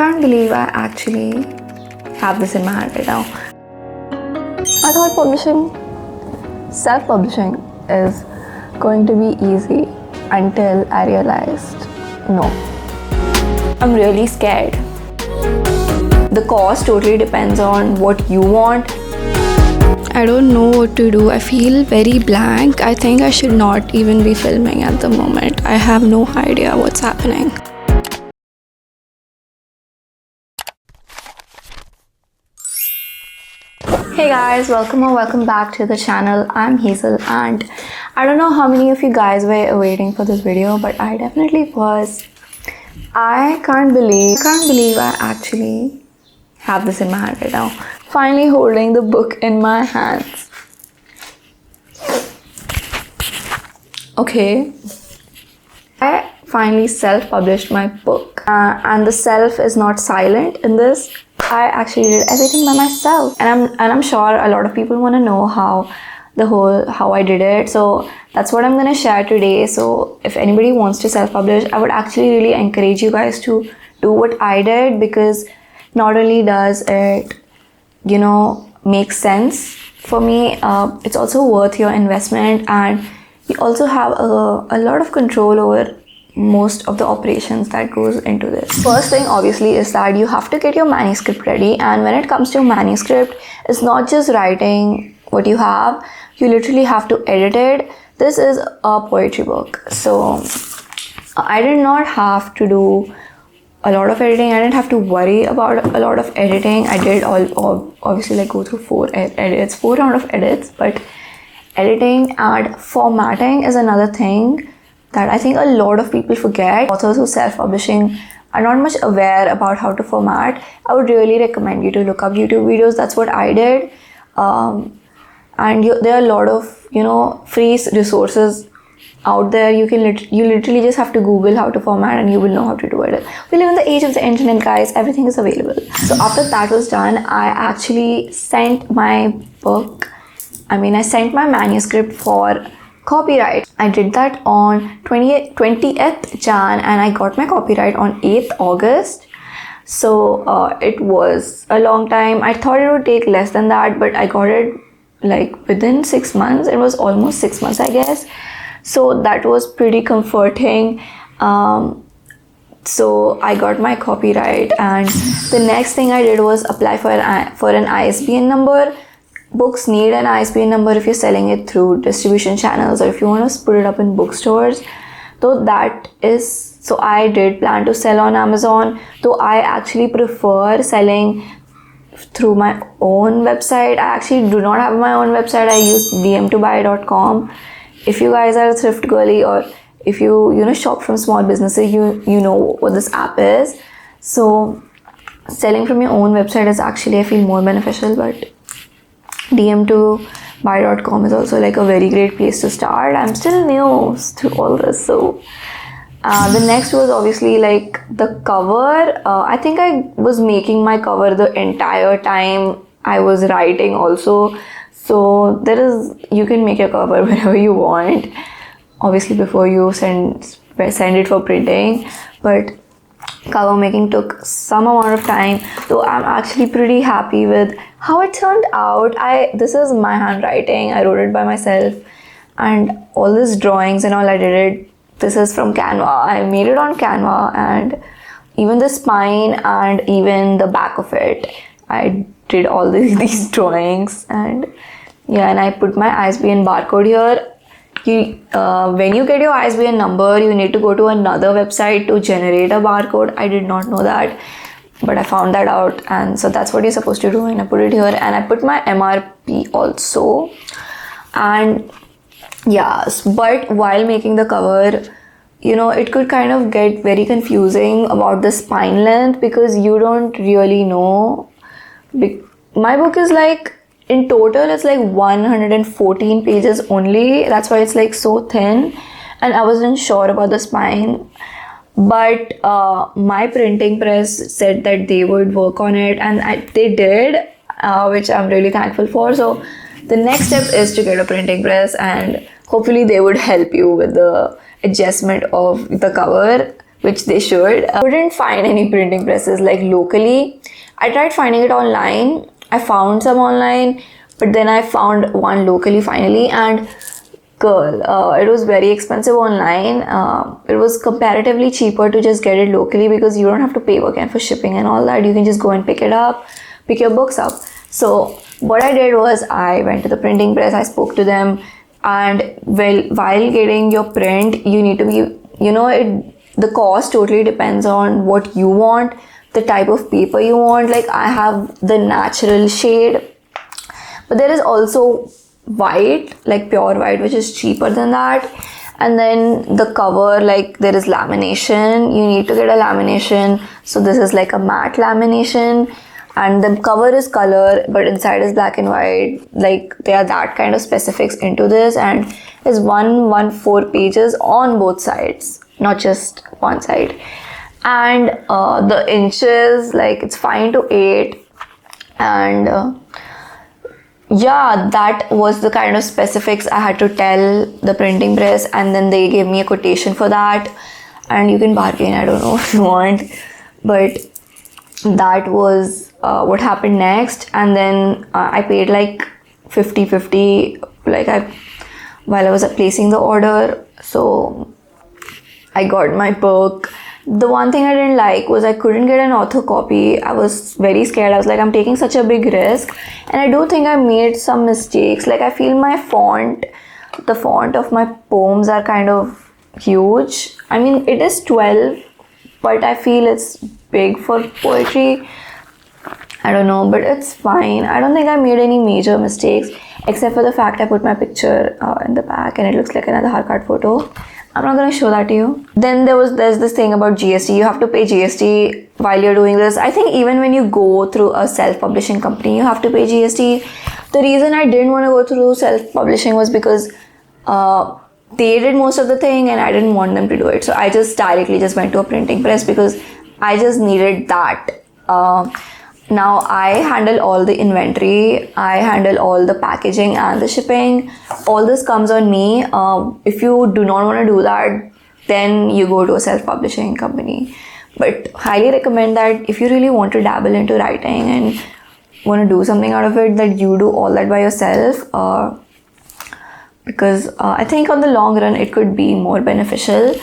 can't believe I actually have this in my hand right now. I thought self-publishing is going to be easy until I realized no. I'm really scared. The cost totally depends on what you want. I don't know what to do. I feel very blank. I think I should not even be filming at the moment. I have no idea what's happening. Hey guys, welcome back to the channel. I'm Hazel and I don't know how many of you guys were waiting for this video, but I definitely was. I can't believe I actually have this in my hand right now. Finally holding the book in my hands. Okay. I finally self-published my book and the self is not silent in this. I actually did everything by myself, and I'm sure a lot of people want to know how I did it. So that's what I'm gonna share today. So if anybody wants to self-publish, I would actually really encourage you guys to do what I did, because not only does it, make sense for me, it's also worth your investment, and you also have a lot of control over most of the operations that goes into this. First thing obviously is that you have to get your manuscript ready, and when it comes to manuscript, it's not just writing what you have, you literally have to edit it. This is a poetry book, so I did not have to do a lot of editing. I didn't have to worry about a lot of editing. I did obviously go through 4 round of edits, but editing and formatting is another thing that I think a lot of people forget. Authors who self-publishing are not much aware about how to format. I would really recommend you to look up YouTube videos. That's what I did. And there are a lot of free resources out there. You literally just have to Google how to format and you will know how to do it. We live in the age of the internet, guys. Everything is available. So after that was done, I actually sent my manuscript for copyright. I did that on 20th Jan and I got my copyright on 8th August. So it was a long time. I thought it would take less than that, but I got it within 6 months. It was almost 6 months, I guess. So that was pretty comforting. So I got my copyright, and the next thing I did was apply for an ISBN number. Books need an ISBN number if you're selling it through distribution channels or if you want to put it up in bookstores. So I did plan to sell on Amazon, though I actually prefer selling through my own website. I actually do not have my own website. I use dm2buy.com. If you guys are a thrift girly, or if you shop from small businesses, you know what this app is. So selling from your own website is actually, I feel, more beneficial, but dm2buy.com is also a very great place to start. I'm still new to all this. So the next was obviously the cover. I think I was making my cover the entire time I was writing also. So you can make your cover whenever you want, obviously before you send it for printing, but cover making took some amount of time, though I'm actually pretty happy with how it turned out. This is my handwriting. I wrote it by myself, and all these drawings and all, I did it. This is from Canva. I made it on Canva, and even the spine and even the back of it, I did all these drawings. And yeah, and I put my ISBN barcode here. When you get your ISBN number, you need to go to another website to generate a barcode. I did not know that, but I found that out, and so that's what you're supposed to do. And I put it here, and I put my MRP also. And yes, but while making the cover, it could kind of get very confusing about the spine length, because you don't really know. My book is in total it's 114 pages only. That's why it's so thin, and I wasn't sure about the spine, but my printing press said that they would work on it, and they did, which I'm really thankful for. So the next step is to get a printing press, and hopefully they would help you with the adjustment of the cover. which they should. I couldn't find any printing presses like locally. I tried finding it online. I found some online, but then I found one locally finally, and girl, it was very expensive online. It was comparatively cheaper to just get it locally because you don't have to pay again for shipping and all that. You can just go and pick it up, pick your books up. So what I did was I went to the printing press, I spoke to them, and while getting your print, you need to be, the cost totally depends on what you want, the type of paper you want. Like I have the natural shade, but there is also white, like pure white, which is cheaper than that. And then the cover, like there is lamination, you need to get a lamination. So this is like a matte lamination, and the cover is color but inside is black and white. Like there are that kind of specifics into this, and it's 114 pages on both sides, not just one side. And the inches, like it's 5 to 8, and yeah, that was the kind of specifics I had to tell the printing press, and then they gave me a quotation for that. And you can bargain, I don't know if you want, but that was what happened next. And then I paid like 50-50 while I was placing the order. So I got my book. The one thing I didn't like was I couldn't get an author copy. I was very scared. I was like, I'm taking such a big risk, and I do think I made some mistakes. Like I feel my font, the font of my poems are kind of huge. I mean, it is 12, but I feel it's big for poetry. I don't know, but it's fine. I don't think I made any major mistakes, except for the fact I put my picture in the back and it looks like another hard card photo. I'm not gonna show that to you. Then there's this thing about GST. You have to pay GST while you're doing this. I think even when you go through a self-publishing company, you have to pay GST. The reason I didn't want to go through self-publishing was because they did most of the thing and I didn't want them to do it. So I just directly went to a printing press because I just needed that. Now I handle all the inventory, I handle all the packaging and the shipping. All this comes on me. If you do not want to do that, then you go to a self-publishing company. But highly recommend that if you really want to dabble into writing and want to do something out of it, that you do all that by yourself. Because I think on the long run it could be more beneficial.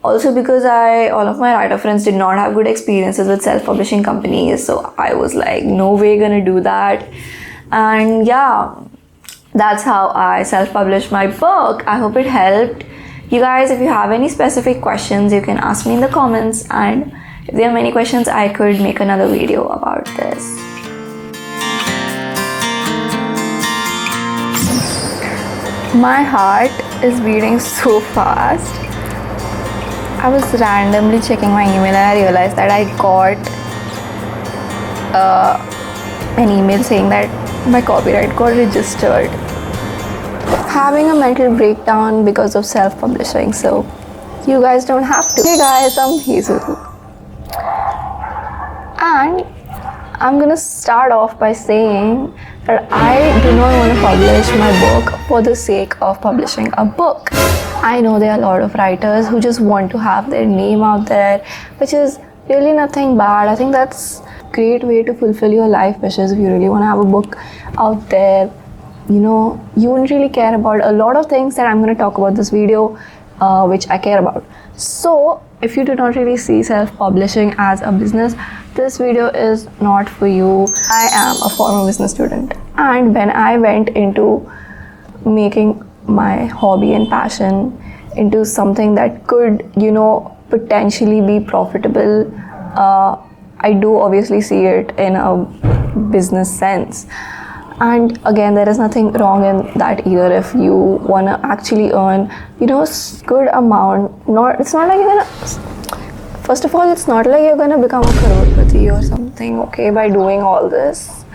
Also because all of my writer friends did not have good experiences with self-publishing companies, so I was like, no way gonna do that. And yeah, that's how I self-published my book. I hope it helped. You guys, if you have any specific questions, you can ask me in the comments, and if there are many questions, I could make another video about this. My heart is beating so fast. I was randomly checking my email and I realized that I got an email saying that my copyright got registered. Having a mental breakdown because of self-publishing, so you guys don't have to. Hey guys, I'm Hazel. And I'm gonna start off by saying that I do not want to publish my book for the sake of publishing a book. I know there are a lot of writers who just want to have their name out there, which is really nothing bad. I think that's a great way to fulfill your life wishes. If you really want to have a book out there, you wouldn't really care about a lot of things that I'm going to talk about this video, which I care about. So if you do not really see self-publishing as a business, this video is not for you. I am a former business student, and when I went into making my hobby and passion into something that could, potentially be profitable, I do obviously see it in a business sense. And again, there is nothing wrong in that either. If you want to actually earn, good amount. It's not like you're gonna, first of all, it's not like you're gonna become a crorepati or something, okay, by doing all this.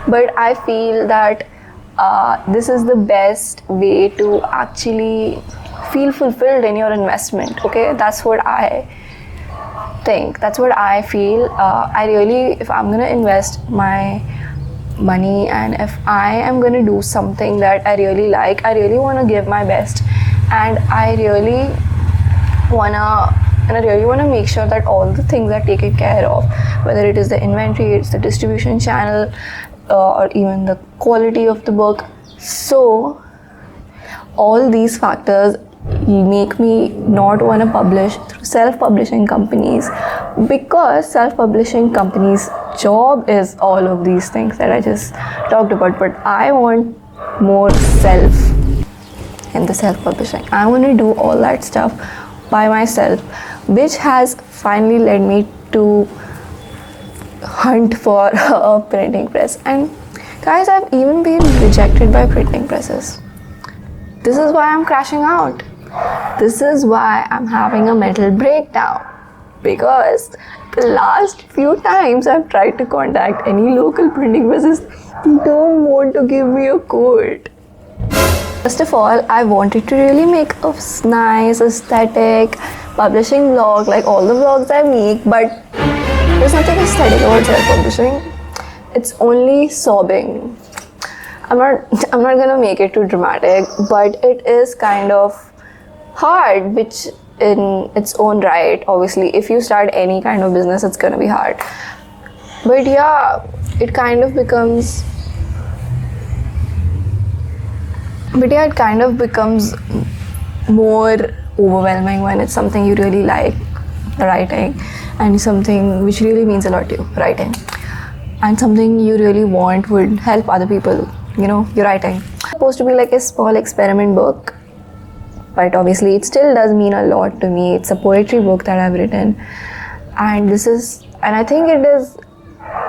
But I feel that this is the best way to actually feel fulfilled in your investment, okay? That's what I think. That's what I feel. If I'm gonna invest my money and if I am gonna do something that I really like, I really wanna give my best, and I really wanna and I really want to make sure that all the things are taken care of, whether it is the inventory, it's the distribution channel, or even the quality of the book. So all these factors make me not want to publish through self-publishing companies, because self-publishing companies' job is all of these things that I just talked about. But I want more self in the self-publishing. I want to do all that stuff by myself, which has finally led me to hunt for a printing press. And guys, I've even been rejected by printing presses. This is why I'm crashing out. This is why I'm having a mental breakdown, because the last few times I've tried to contact any local printing presses, they don't want to give me a quote. First of all, I wanted to really make a nice aesthetic publishing vlog like all the vlogs I make, but there's nothing aesthetic about self-publishing. It's only sobbing. I'm not gonna make it too dramatic, but it is kind of hard, which in its own right, obviously, if you start any kind of business, it's gonna be hard. But yeah, it kind of becomes more overwhelming when it's something you really like, writing, and something which really means a lot to you, writing, and something you really want would help other people, you're writing. It's supposed to be like a small experiment book, but obviously it still does mean a lot to me. It's a poetry book that I've written, and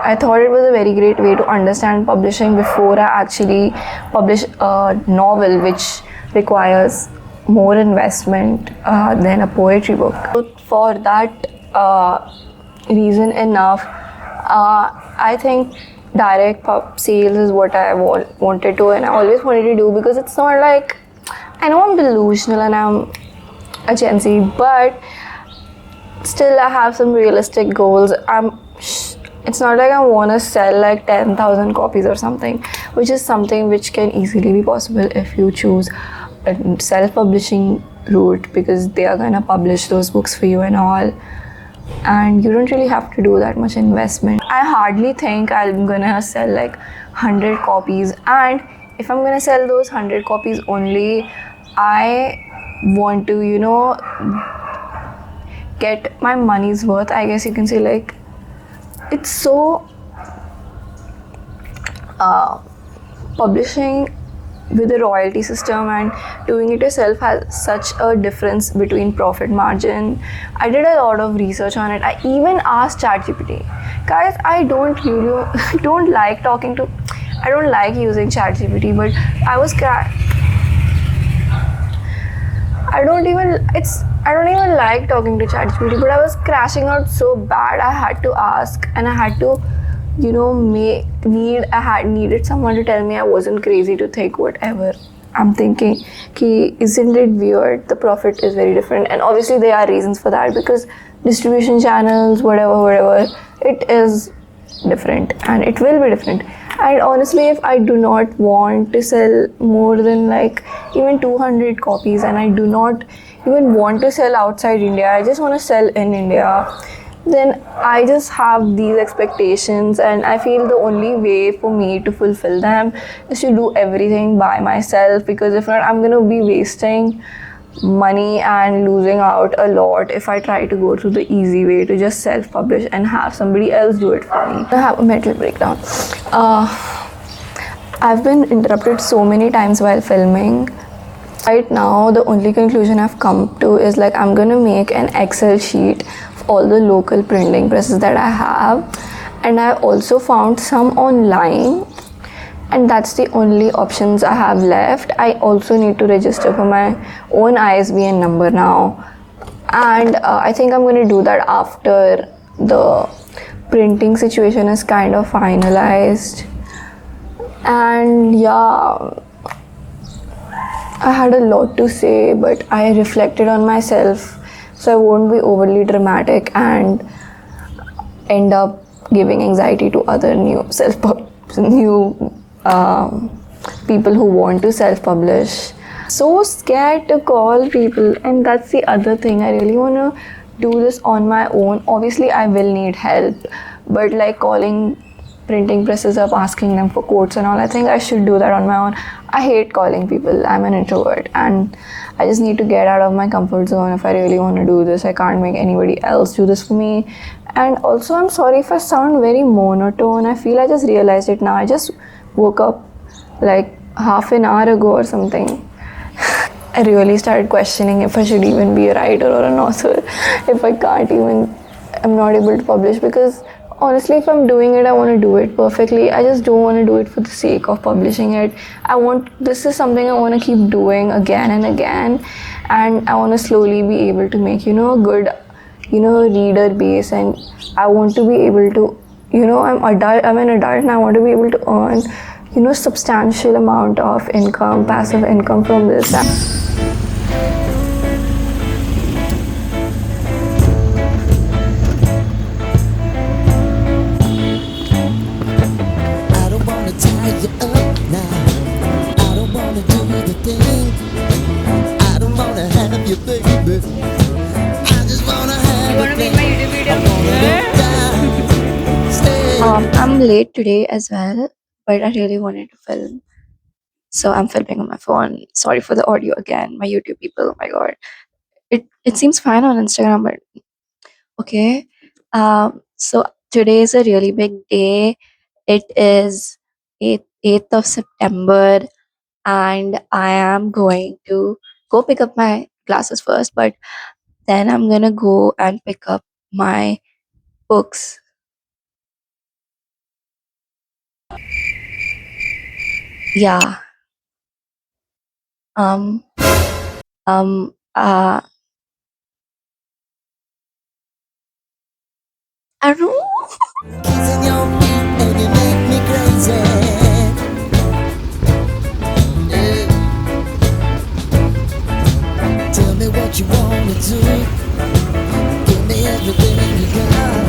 I thought it was a very great way to understand publishing before I actually publish a novel, which requires more investment than a poetry book. So for that reason enough, I think direct sales is what I wanted to, and I always wanted to do, because it's not like, I know I'm delusional and I'm a Gen Z, but still I have some realistic goals. It's not like I want to sell like 10,000 copies or something, which is something which can easily be possible if you choose a self-publishing route, because they are gonna publish those books for you and all, and you don't really have to do that much investment. I hardly think I'm gonna sell like 100 copies, and if I'm gonna sell those 100 copies only, I want to, get my money's worth, I guess you can say. Like, it's so publishing with the royalty system and doing it yourself has such a difference between profit margin. I did a lot of research on it. I even asked ChatGPT. Guys, I don't like using ChatGPT, but I don't even like talking to ChatGPT, but I was crashing out so bad. I had to ask, and I had to, needed someone to tell me I wasn't crazy to think whatever I'm thinking. Isn't it weird? The profit is very different, and obviously there are reasons for that, because distribution channels, whatever, it is different, and it will be different. And honestly, if I do not want to sell more than like even 200 copies, and I do not even want to sell outside India, I just want to sell in India, then I just have these expectations, and I feel the only way for me to fulfill them is to do everything by myself, because if not, I'm gonna be wasting money and losing out a lot if I try to go through the easy way to just self-publish and have somebody else do it for me. I have a mental breakdown. I've been interrupted so many times while filming. Right now, the only conclusion I've come to is like, I'm gonna make an Excel sheet of all the local printing presses that I have, and I also found some online, and that's the only options I have left. I also need to register for my own ISBN number now, and I think I'm going to do that after the printing situation is kind of finalized. And yeah, I had a lot to say, but I reflected on myself, so I won't be overly dramatic and end up giving anxiety to other new people who want to self-publish. So scared to call people, and that's the other thing. I really want to do this on my own. Obviously I will need help, but like calling printing presses up, asking them for quotes and all, I think I should do that on my own. I hate calling people. I'm an introvert and I just need to get out of my comfort zone if I really want to do this. I can't make anybody else do this for me. And also, I'm sorry if I sound very monotone. I feel I just realized it now. I just woke up like half an hour ago or something. I really started questioning if I should even be a writer or an author, if I'm not able to publish, because honestly, if I'm doing it, I want to do it perfectly. I just don't want to do it for the sake of publishing it. This is something I want to keep doing again and again, and I want to slowly be able to make, a good, reader base, and I want to be able to, I'm an adult and I want to be able to earn, substantial amount of income, passive income from this. I'm late today as well, but I really wanted to film. So I'm filming on my phone. Sorry for the audio again. My YouTube people, oh my god. It seems fine on Instagram, but okay. So today is a really big day. It is 8th of September, and I am going to go pick up my glasses first, but then I'm gonna go and pick up my books. Yeah. Um. Um. I don't know. Kissing your feet and you make me crazy. Yeah. Tell me what you wanna do. Give me everything you got.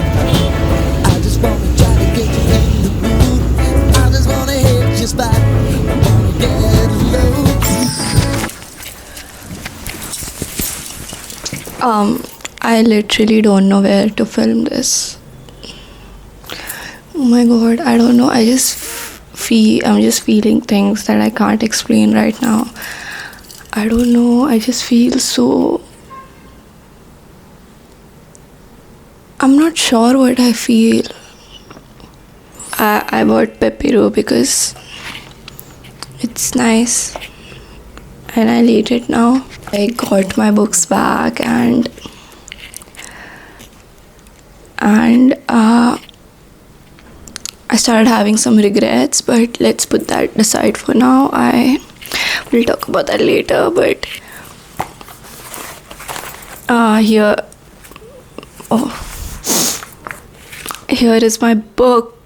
I just wanna try to get you in the mood. I just wanna hit your spot. I wanna get low. I literally don't know where to film this. Oh my god, I don't know. I'm just feeling things that I can't explain right now. I don't know. I just feel so. I'm not sure what I feel. I bought Pepiro because it's nice and I'll eat it now. I got my books back and I started having some regrets, but let's put that aside for now. I will talk about that later, but here is my book.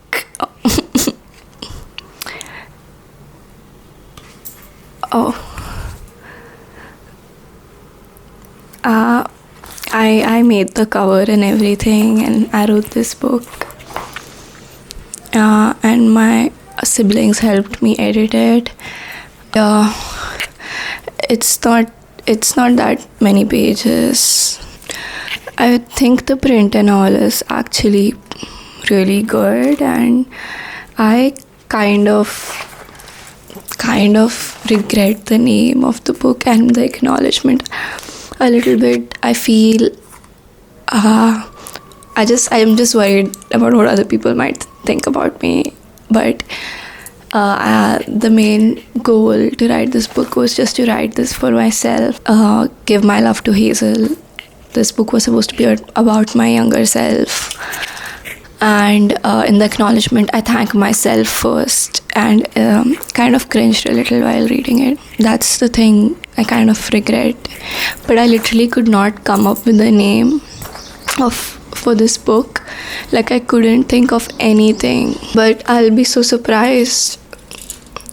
I made the cover and everything, and I wrote this book. And my siblings helped me edit it. It's not that many pages. I think the print and all is actually really good, and I kind of regret the name of the book and the acknowledgement a little bit. I feel I am just worried about what other people might think about me, but the main goal to write this book was just to write this for myself, give my love to Hazel. This book was supposed to be about my younger self, and in the acknowledgement I thank myself first, and kind of cringed a little while reading it. That's the thing I kind of regret, but I literally could not come up with a name for this book. Like, I couldn't think of anything, but I'll be so surprised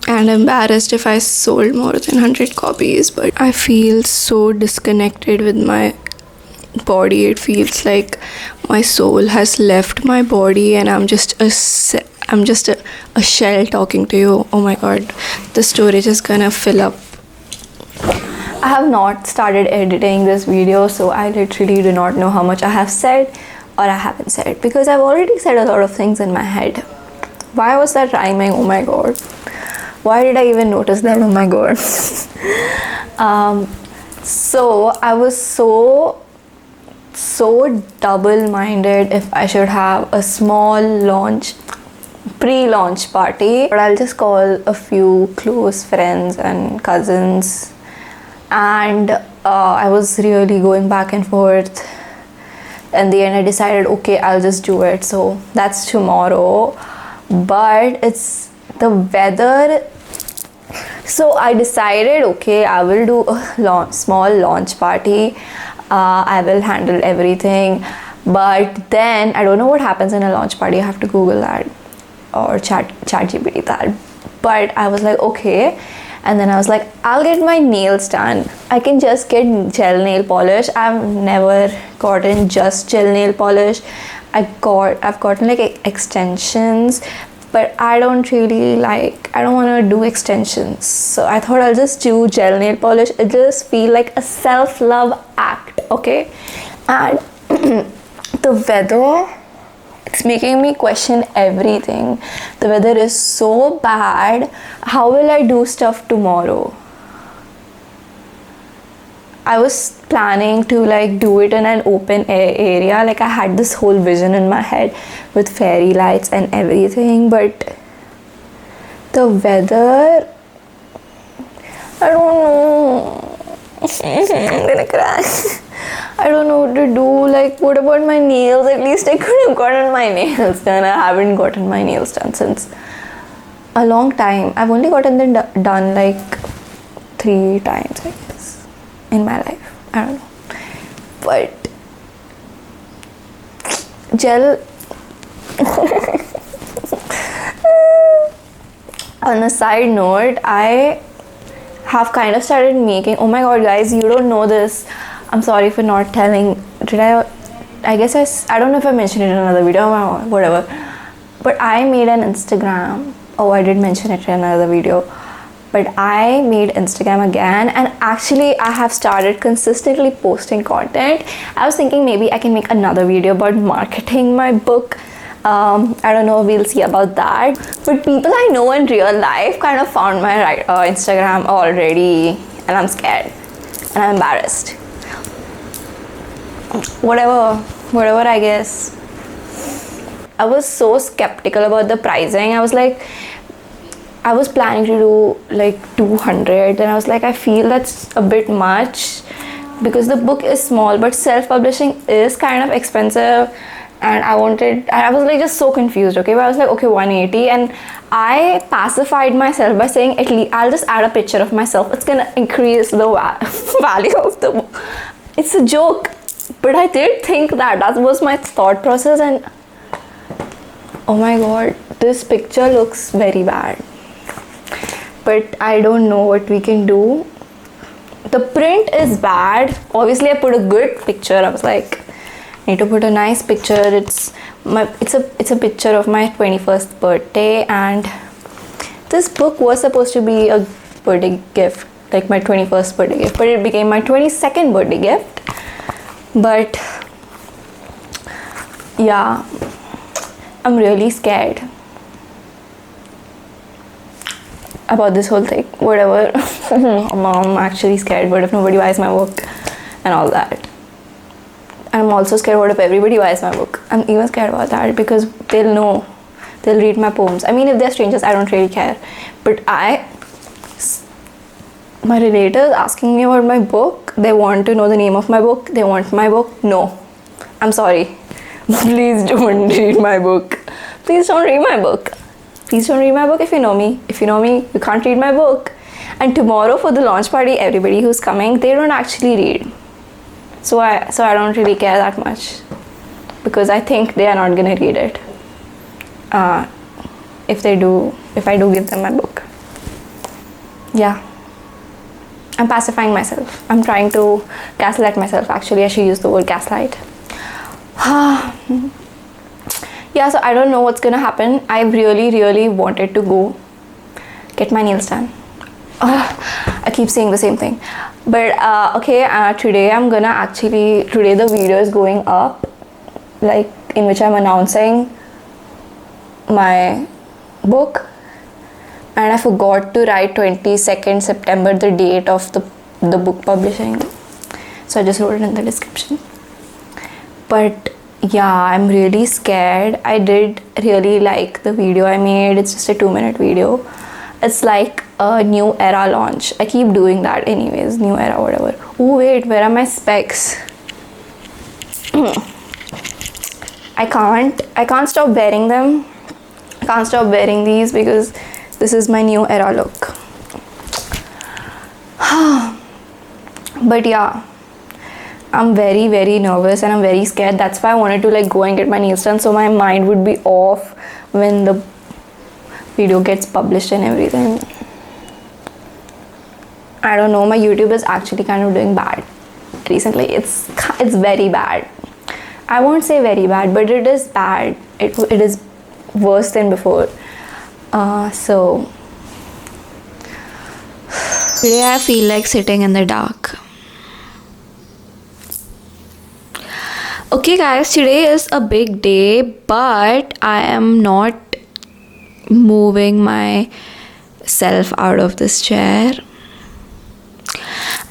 and embarrassed if I sold more than 100 copies. But I feel so disconnected with my body. It feels like my soul has left my body and I'm just a shell talking to you. Oh my god, the storage is gonna fill up. I have not started editing this video, so I literally do not know how much I have said or I haven't said, because I've already said a lot of things in my head. Why was that rhyming? Oh my god. Why did I even notice that? Oh my god. So I was so double-minded if I should have a small pre-launch party, but I'll just call a few close friends and cousins, and I was really going back and forth. In the end I decided, okay, I'll just do it. So that's tomorrow, but it's the weather. So I decided, okay, I will do a small launch party. I will handle everything, but then I don't know what happens in a launch party. I have to Google that or chat GPT that. But I was like, okay, and then I was like, I'll get my nails done. I can just get gel nail polish. I've never gotten just gel nail polish. I've gotten like extensions, but I don't want to do extensions. So I thought I'll just do gel nail polish. It just feel like a self-love act, okay? And the weather, it's making me question everything. The weather is so bad. How will I do stuff tomorrow? I was planning to like do it in an open air area. Like I had this whole vision in my head with fairy lights and everything, but the weather, I don't know. I'm gonna cry. I don't know what to do. Like, what about my nails? At least I could have gotten my nails done. I haven't gotten my nails done since a long time. I've only gotten them done like 3 times, I guess, in my life. I don't know. But gel. On a side note, I have kind of started making, oh my god guys, you don't know this, I'm sorry for not telling. I guess I don't know if I mentioned it in another video or whatever, but I made an Instagram. Oh, I did mention it in another video, but I made Instagram again, and actually I have started consistently posting content. I was thinking maybe I can make another video about marketing my book. I don't know, we'll see about that. But people I know in real life kind of found my Instagram already, and I'm scared and I'm embarrassed. Whatever, I guess. I was so skeptical about the pricing. I was planning to do like 200, and I was like, I feel that's a bit much because the book is small, but self-publishing is kind of expensive. And I was like just so confused, okay? But I was like, okay, 180. And I pacified myself by saying, at least I'll just add a picture of myself. It's gonna increase the value of the book. It's a joke. But I did think that was my thought process. And oh my god, this picture looks very bad. But I don't know what we can do. The print is bad. Obviously, I put a good picture. I was like, I need to put a nice picture. It's a picture of my 21st birthday, and this book was supposed to be a birthday gift, like my 21st birthday gift, but it became my 22nd birthday gift. But yeah, I'm really scared about this whole thing. Whatever. I'm actually scared. What if nobody buys my book and all that? I'm also scared, what if everybody buys my book? I'm even scared about that because they'll know. They'll read my poems. I mean, if they're strangers, I don't really care. But my relatives asking me about my book, they want to know the name of my book, they want my book. No. I'm sorry. Please don't read my book. Please don't read my book. Please don't read my book if you know me. If you know me, you can't read my book. And tomorrow for the launch party, everybody who's coming, they don't actually read. So I don't really care that much because I think they are not gonna read it. If I do give them my book. Yeah. I'm pacifying myself. I'm trying to gaslight myself. Actually, I should use the word gaslight. Yeah, so I don't know what's gonna happen. I really wanted to go get my nails done. I keep saying the same thing. But okay, today the video is going up, like in which I'm announcing my book, and I forgot to write 22nd September, the date of the book publishing, so I just wrote it in the description. But yeah, I'm really scared. I did really like the video I made. It's just a 2-minute video. It's like a new era launch. I keep doing that anyways, new era whatever. Oh wait, where are my specs? I can't stop wearing them. I can't stop wearing these because this is my new era look. But yeah, I'm very, very nervous and I'm very scared. That's why I wanted to like go and get my nails done, so my mind would be off when the video gets published and everything. I don't know, my YouTube is actually kind of doing bad recently. It's very bad. I won't say very bad, but it is bad. It is worse than before. So today I feel like sitting in the dark. Okay guys, today is a big day, but I am not moving myself out of this chair.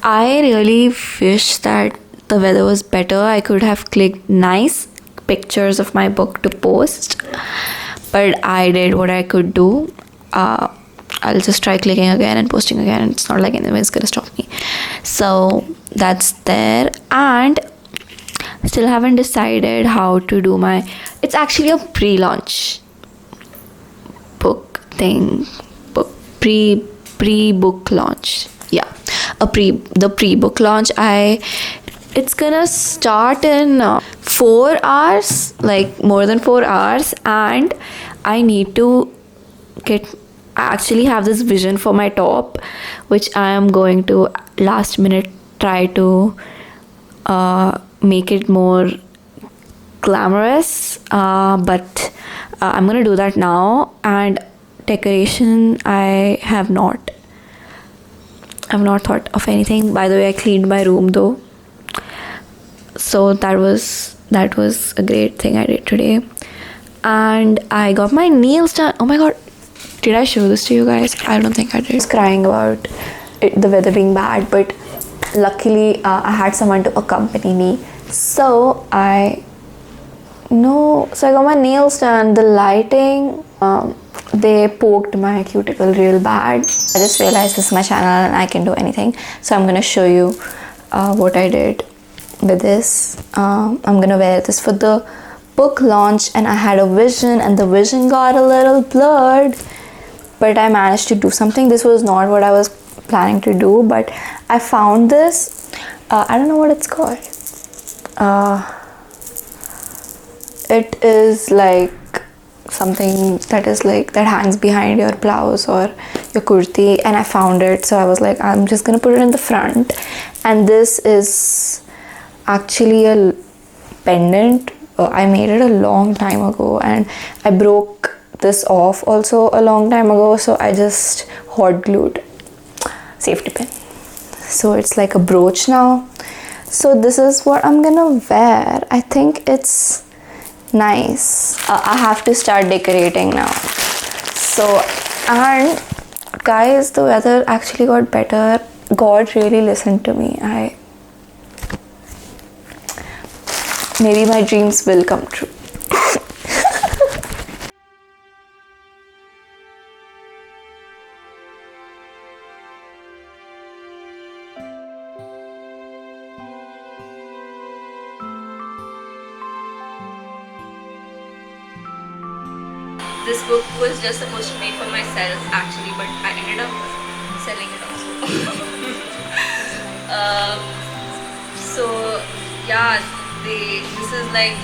I really wish that the weather was better. I could have clicked nice pictures of my book to post, but I did what I could do. I'll just try clicking again and posting again. It's not like anyone's gonna stop me. So that's there, and still haven't decided how to do my, it's actually a pre-launch book thing, pre-book launch. Yeah, the pre-book launch. It's gonna start in 4 hours, like more than 4 hours, and I need to I actually have this vision for my top, which I am going to last minute try to make it more glamorous, but I'm gonna do that now. And decoration, I've not thought of anything. By the way, I cleaned my room though, so that was a great thing I did today. And I got my nails done. Oh my god, did I show this to you guys? I don't think I did. I was crying about the weather being bad, but luckily I had someone to accompany me, so I got my nails done. The lighting, they poked my cuticle real bad. I just realized this is my channel and I can do anything, so I'm gonna show you what I did with this. I'm gonna wear this for the book launch, and I had a vision and the vision got a little blurred, but I managed to do something. This was not what I was planning to do, but I found this. I don't know what it's called. It is like something that hangs behind your blouse or your kurti, and I found it, so I was like, I'm just gonna put it in the front. And this is actually a pendant. I made it a long time ago, and I broke this off also a long time ago, so I just hot glued safety pin, so it's like a brooch now. So this is what I'm gonna wear. I think it's nice. I have to start decorating now. So, and guys, the weather actually got better. God really listened to me. Maybe my dreams will come true. This book was just supposed to be for myself actually, but I ended up selling it also. So yeah, this is like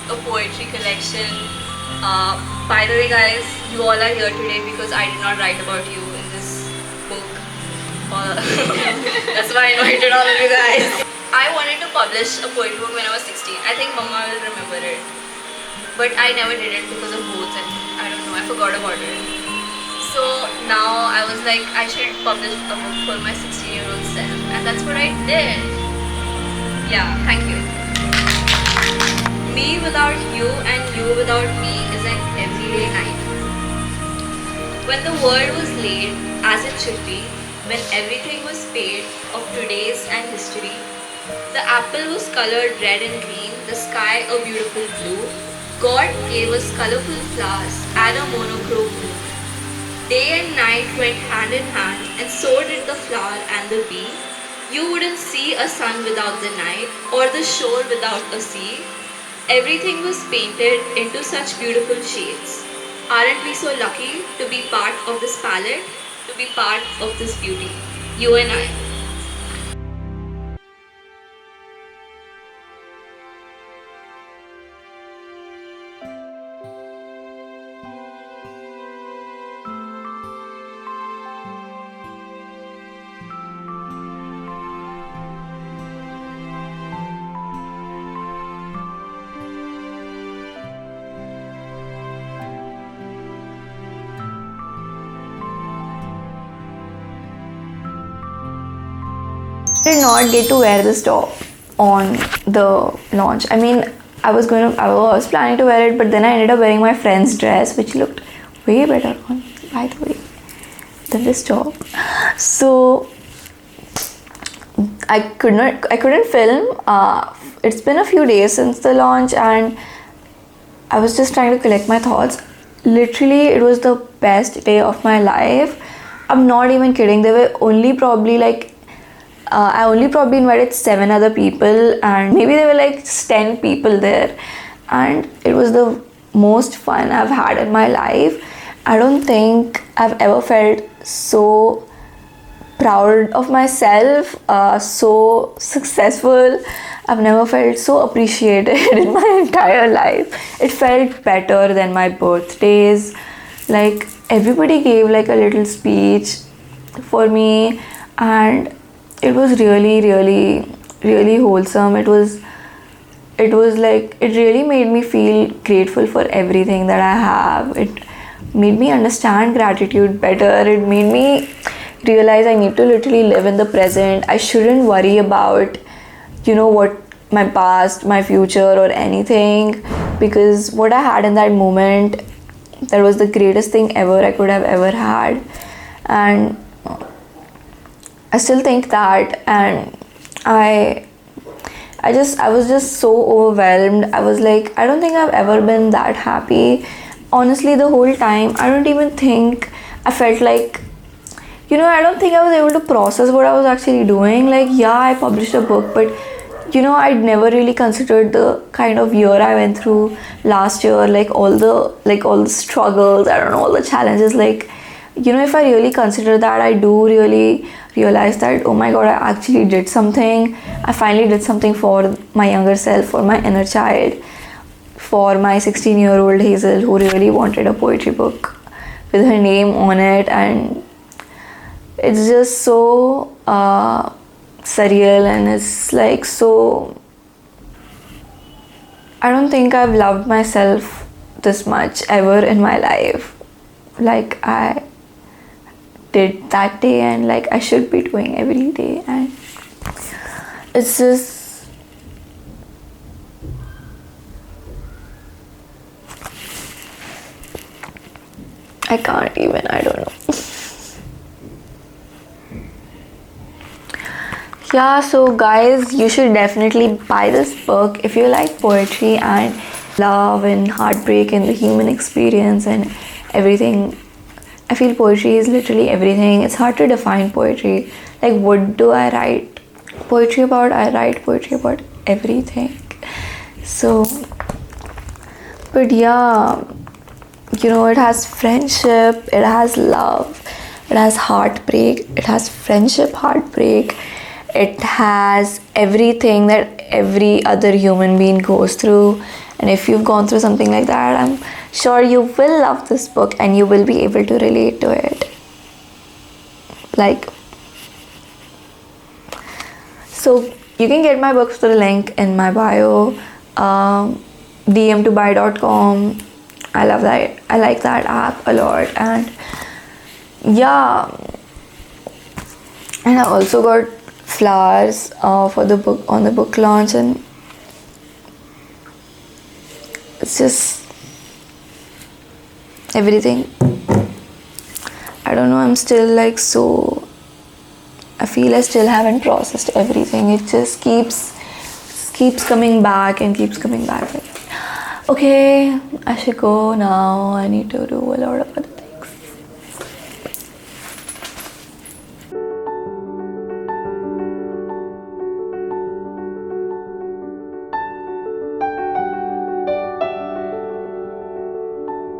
a poetry collection. By the way guys, you all are here today because I did not write about you in this book. That's why I invited all of you guys. I wanted to publish a poetry book when I was 16. I think Mama will remember it, but I never did it because of boats and I don't know, I forgot about it. So now I was like, I should publish a book for my 16-year-old yourself, and that's what I did. Yeah, thank you. Me without you and you without me is an everyday night. When the world was laid as it should be, when everything was paid of today's and history, the apple was colored red and green, the sky a beautiful blue, God gave us colorful flowers and a monochrome blue. Day and night went hand in hand, and so did the flower and the bee. You wouldn't see a sun without the night, or the shore without a sea. Everything was painted into such beautiful shades. Aren't we so lucky to be part of this palette, to be part of this beauty? You and I. Did not get to wear this top on the launch. I mean, I was planning to wear it, but then I ended up wearing my friend's dress, which looked way better on, by the way, than this top. So I couldn't film. It's been a few days since the launch, and I was just trying to collect my thoughts. Literally, it was the best day of my life. I'm not even kidding. There were only probably I only probably invited 7 other people, and maybe there were like 10 people there, and it was the most fun I've had in my life. I don't think I've ever felt so proud of myself, so successful. I've never felt so appreciated in my entire life. It felt better than my birthdays. Like, everybody gave like a little speech for me, and it was really, really, really wholesome. It was like, it really made me feel grateful for everything that I have. It made me understand gratitude better. It made me realize I need to literally live in the present. I shouldn't worry about, what my past, my future, or anything, because what I had in that moment, that was the greatest thing ever I could have ever had. And I still think that, and I was just so overwhelmed. I was like, I don't think I've ever been that happy. Honestly, the whole time, I don't even think I felt like, I don't think I was able to process what I was actually doing. Like, yeah, I published a book, but I'd never really considered the kind of year I went through last year, like all the struggles, I don't know, all the challenges. Like, if I really consider that, I do really realize that, oh my god, I actually did something. I finally did something for my younger self, for my inner child, for my 16-year-old Hazel, who really wanted a poetry book with her name on it. And it's just so surreal, and it's like, so I don't think I've loved myself this much ever in my life, like I did that day, and like I should be doing every day. And it's just, I can't even, I don't know. Yeah, so guys, you should definitely buy this book if you like poetry and love and heartbreak and the human experience and everything. I feel poetry is literally everything. It's hard to define poetry. Like, what do I write poetry about? I write poetry about everything. So, but yeah, it has friendship, it has love, it has heartbreak, it has friendship, heartbreak. It has everything that every other human being goes through. And if you've gone through something like that, I'm sure you will love this book and you will be able to relate to it. Like, so you can get my books through the link in my bio, dm2buy.com. I love that. I like that app a lot. And yeah, and I also got flowers for the book on the book launch, and it's just everything. I don't know, I'm still like so, I feel I still haven't processed everything. It just keeps coming back and keeps coming back. Okay, I should go now. I need to do a lot of other